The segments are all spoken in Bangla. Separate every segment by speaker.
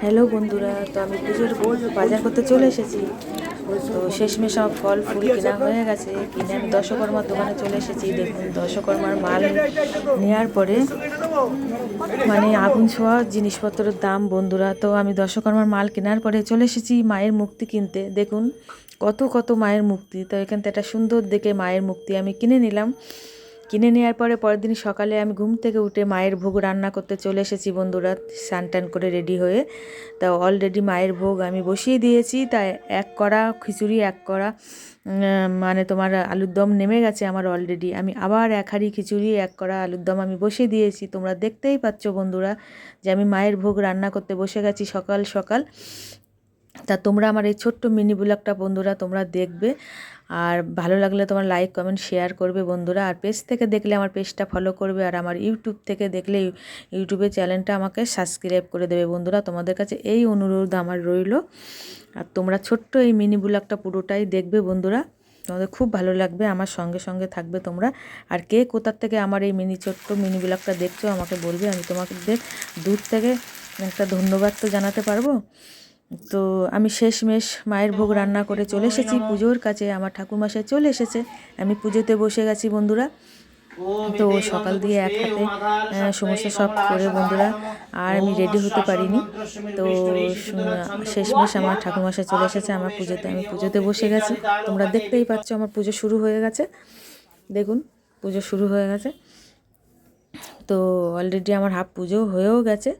Speaker 1: হ্যালো বন্ধুরা, তো আমি পুজোর বাজার করতে চলে এসেছি। তো শেষমেশ আমার ফল ফুল কেনা হয়ে গেছে। কিনে আমি দশকর্মার দোকানে চলে এসেছি। দেখুন, দশকর্মার মাল নেওয়ার পরে মানে আগুন ছোঁয়া জিনিসপত্রের দাম বন্ধুরা। তো আমি দশকর্মার মাল কেনার পরে চলে এসেছি মায়ের মূর্তি কিনতে। দেখুন কত কত মায়ের মূর্তি। তো এখান থেকে একটা সুন্দর দেখে মায়ের মূর্তি আমি কিনে নিলাম। কিনে নেওয়ার পরে পরের দিন সকালে আমি ঘুম থেকে উঠে মায়ের ভোগ রান্না করতে চলে এসেছি বন্ধুরা, স্নান টান করে রেডি হয়ে। তা অলরেডি মায়ের ভোগ আমি বসিয়ে দিয়েছি। তাই এক কড়া খিচুড়ি, এক কড়া মানে তোমার আলুর দম নেমে গেছে আমার অলরেডি। আমি আবার এক হাঁড়ি খিচুড়ি, এক কড়া আলুর দম আমি বসিয়ে দিয়েছি। তোমরা দেখতেই পাচ্ছ বন্ধুরা যে আমি মায়ের ভোগ রান্না করতে বসে গেছি সকাল সকাল। তা তোমরা আমার এই ছোট্ট মিনি ব্লগটা বন্ধুরা তোমরা দেখবে, আর ভালো লাগলে তোমার লাইক কমেন্ট শেয়ার করবে বন্ধুরা। আর পেজ থেকে দেখলে আমার পেজটা ফলো করবে, আর আমার ইউটিউব থেকে দেখলে ইউটিউবের চ্যানেলটা আমাকে সাবস্ক্রাইব করে দেবে বন্ধুরা। তোমাদের কাছে এই অনুরোধ আমার রইল। আর তোমরা ছোট্ট এই মিনি ব্লগটা পুরোটাই দেখবে বন্ধুরা, তোমাদের খুব ভালো লাগবে, আমার সঙ্গে সঙ্গে থাকবে তোমরা। আর কে কোথার থেকে আমার এই ছোট্ট মিনি ব্লগটা দেখছো আমাকে বলবে, আমি তোমাদের দূর থেকে একটা ধন্যবাদ তো জানাতে পারবো। তো আমি শেষমেশ মায়ের ভোগ রান্না করে চলে এসেছি পুজোর কাছে। আমার ঠাকুরমশাই চলে এসেছে, আমি পুজোতে বসে গেছি বন্ধুরা। তো সকাল দিয়ে এক হাতে সমস্ত সব করে বন্ধুরা, আর আমি রেডি হতে পারিনি। তো শেষমেশ আমার ঠাকুরমশাই চলে এসেছে আমার পুজোতে, আমি পুজোতে বসে গেছি। তোমরা দেখতেই পাচ্ছ আমার পুজো শুরু হয়ে গেছে। দেখুন পুজো শুরু হয়ে গেছে। তো অলরেডি আমার হাফ পুজো হয়েও গেছে।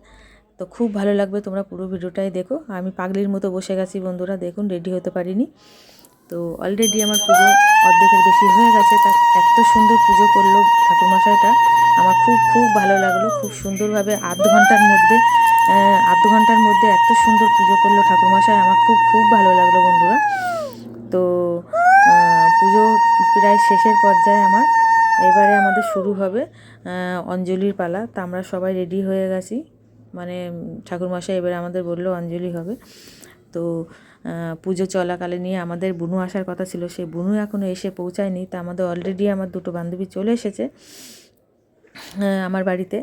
Speaker 1: তো খুব ভালো লাগবে, তোমরা পুরো ভিডিওটাই দেখো। আমি পাগলির মতো বসে গেছি বন্ধুরা, দেখুন রেডি হতে পারিনি। তো অলরেডি আমার পুজো অর্ধেকের বেশি হয়ে গেছে। তা এত সুন্দর পুজো করলো ঠাকুরমশাইটা, আমার খুব খুব ভালো লাগলো। খুব সুন্দরভাবে আধ ঘন্টার মধ্যে এত সুন্দর পুজো করলো ঠাকুরমশাই, আমার খুব খুব ভালো লাগলো বন্ধুরা। তো পুজো প্রায় শেষের পর্যায়ে আমার। এবারে আমাদের শুরু হবে অঞ্জলির পালা। তা আমরা সবাই রেডি হয়ে গেছি, মানে ঠাকুরমশাই এবারে আমাদের বললো অঞ্জলি হবে। তো পুজো চলাকালে নিয়ে আমাদের বুনু আসার কথা ছিল, সেই বুনু এখনও এসে পৌঁছায়নি। তা আমাদের অলরেডি আমার দুটো বান্ধবী চলে এসেছে আমার বাড়িতে।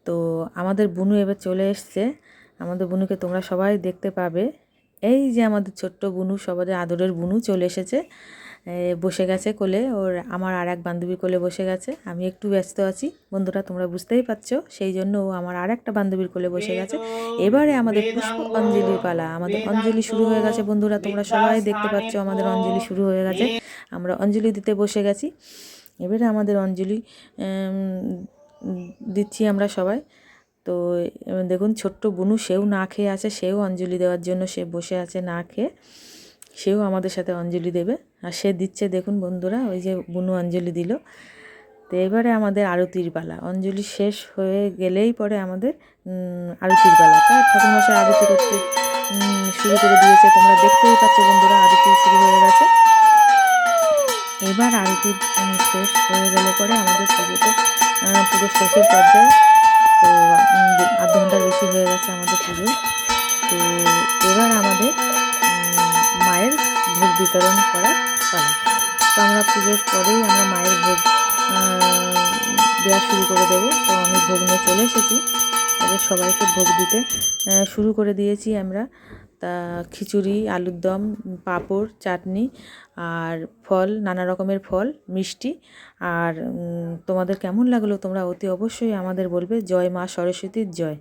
Speaker 1: তো আমাদের বুনু এবার চলে এসছে। আমাদের বুনুকে তোমরা সবাই দেখতে পাবে। এই যে আমাদের ছোট্ট বুনু, সবাই আদরের বুনু চলে এসেছে, বসে গেছে কোলে। ওর আমার আর এক বান্ধবী কোলে বসে গেছে। আমি একটু ব্যস্ত আছি বন্ধুরা, তোমরা বুঝতেই পারছো, সেই জন্য ও আমার আর একটা বান্ধবীর কোলে বসে গেছে। এবারে আমাদের পুষ্প অঞ্জলির পালা, আমাদের অঞ্জলি শুরু হয়ে গেছে বন্ধুরা। তোমরা সবাই দেখতে পাচ্ছ আমাদের অঞ্জলি শুরু হয়ে গেছে। আমরা অঞ্জলি দিতে বসে গেছি। এবারে আমাদের অঞ্জলি দিচ্ছি আমরা সবাই। তো দেখুন ছোট্ট বুনু, সেও না খেয়ে আছে, সেও অঞ্জলি দেওয়ার জন্য সে বসে আছে না খেয়ে। সেও আমাদের সাথে অঞ্জলি দেবে, আর সে দিচ্ছে দেখুন বন্ধুরা, ওই যে বুনু অঞ্জলি দিল। তো এবারে আমাদের আরতির পালা। অঞ্জলি শেষ হয়ে গেলেই পরে আমাদের আরতির পালা। তা ঠাকুরমশাই আরতি করতে শুরু করে দিয়েছে, তোমরা দেখতেই পাচ্ছ বন্ধুরা, আরতি শুরু হয়ে গেছে। এবার আরতি শেষ হয়ে গেলে পরে আমাদের পুজোতে পুরো শেষের পর্যায়ে। তো আধ ঘন্টার বেশি হয়ে গেছে আমাদের পুজো। তো এবার আমাদের মায়ের ভোগ বিতরণ করার পালা। তো আমরা পুজোর পরেই আমরা মায়ের ভোগ দেওয়া শুরু করে দেবো। তো আমি ভোগ নিয়ে চলে এসেছি, এবার সবাইকে ভোগ দিতে শুরু করে দিয়েছি আমরা। তা খিচুড়ি, আলুর দম, পাঁপড়, চাটনি আর ফল, নানা রকমের ফল, মিষ্টি। আর তোমাদের কেমন লাগলো তোমরা অতি অবশ্যই আমাদের বলবে। জয় মা সরস্বতীর জয়।